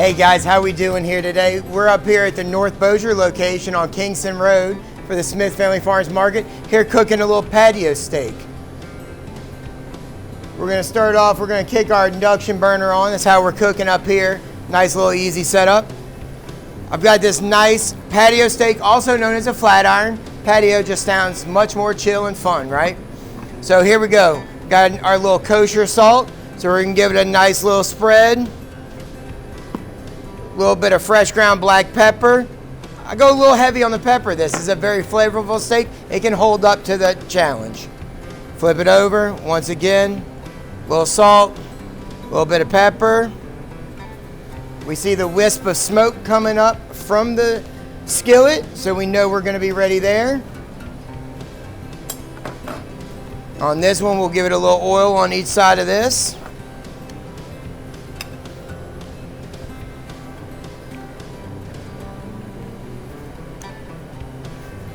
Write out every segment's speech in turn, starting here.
Hey guys, how we doing here today? We're up here at the North Bossier location on Kingston Road for the Smith Family Farms Market, here cooking a little patio steak. We're gonna start off, we're gonna kick our induction burner on. That's how we're cooking up here. Nice little easy setup. I've got this nice patio steak, also known as a flat iron. Patio just sounds much more chill and fun, right? So here we go. Got our little kosher salt, so we're gonna give it a nice little spread. A little bit of fresh ground black pepper. I go a little heavy on the pepper. This is a very flavorful steak. It can hold up to the challenge. Flip it over, once again, a little salt, a little bit of pepper. We see the wisp of smoke coming up from the skillet, so we know we're gonna be ready there. On this one, we'll give it a little oil on each side of this.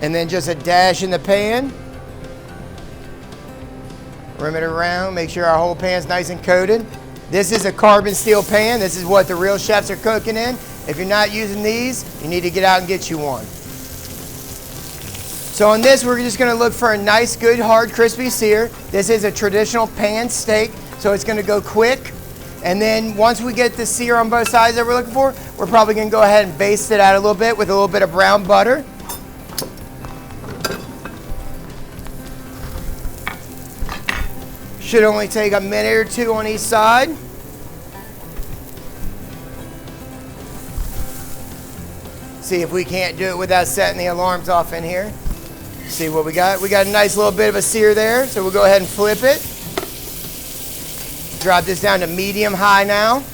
And then just a dash in the pan. Rim it around, make sure our whole pan's nice and coated. This is a carbon steel pan. This is what the real chefs are cooking in. If you're not using these, you need to get out and get you one. So on this, we're just gonna look for a nice, good, hard, crispy sear. This is a traditional pan steak, so it's gonna go quick. And then once we get the sear on both sides that we're looking for, we're probably gonna go ahead and baste it out a little bit with a little bit of brown butter. Should only take a minute or two on each side. See if we can't do it without setting the alarms off in here. See what we got? We got a nice little bit of a sear there, so we'll go ahead and flip it. Drop this down to medium-high now.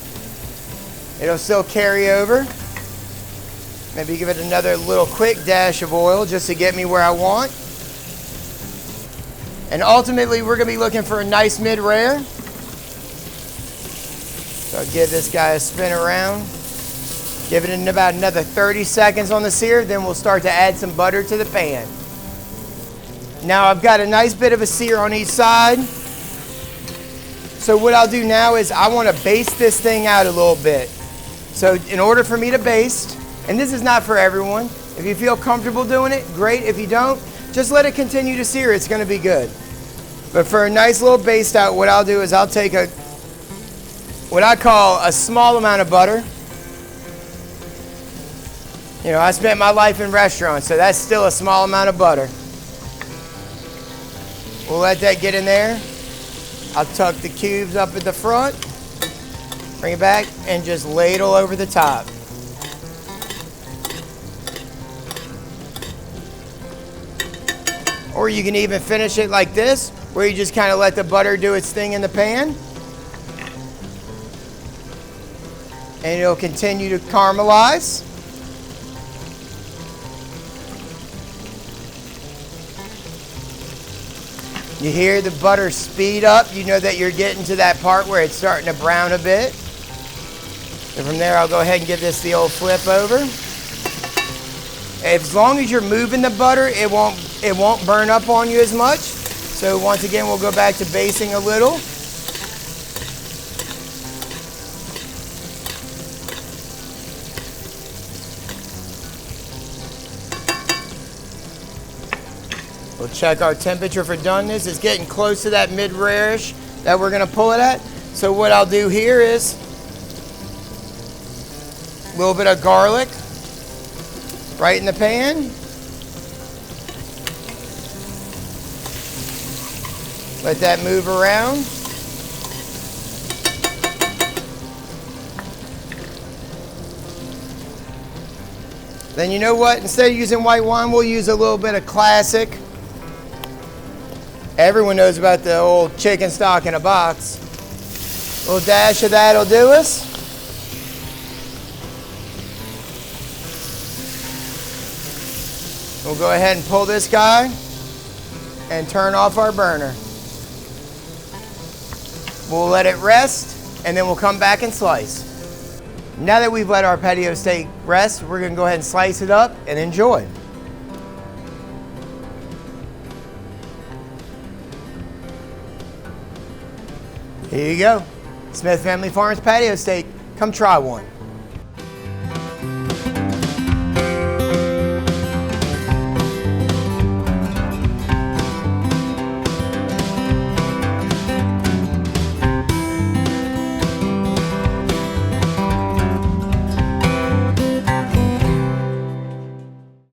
It'll still carry over. Maybe give it another little quick dash of oil just to get me where I want. And ultimately, we're gonna be looking for a nice mid-rare. So I'll give this guy a spin around. Give it in about another 30 seconds on the sear, then we'll start to add some butter to the pan. Now I've got a nice bit of a sear on each side. So what I'll do now is I wanna baste this thing out a little bit. So in order for me to baste, and this is not for everyone, if you feel comfortable doing it, great. If you don't, just let it continue to sear, it's gonna be good. But for a nice little baste out, what I'll do is I'll take what I call a small amount of butter. You know, I spent my life in restaurants, so that's still a small amount of butter. We'll let that get in there. I'll tuck the cubes up at the front, bring it back, and just ladle over the top. Or you can even finish it like this, where you just kind of let the butter do its thing in the pan. And it'll continue to caramelize. You hear the butter speed up. You know that you're getting to that part where it's starting to brown a bit. And from there, I'll go ahead and give this the old flip over. As long as you're moving the butter, it won't burn up on you as much. So once again, we'll go back to basting a little. We'll check our temperature for doneness. It's getting close to that mid-rare-ish that we're gonna pull it at. So what I'll do here is a little bit of garlic right in the pan. Let that move around. Then you know what? Instead of using white wine, we'll use a little bit of classic. Everyone knows about the old chicken stock in a box. A little dash of that'll do us. We'll go ahead and pull this guy and turn off our burner. We'll let it rest, and then we'll come back and slice. Now that we've let our patio steak rest, we're gonna go ahead and slice it up and enjoy. Here you go. Smith Family Farms patio steak. Come try one.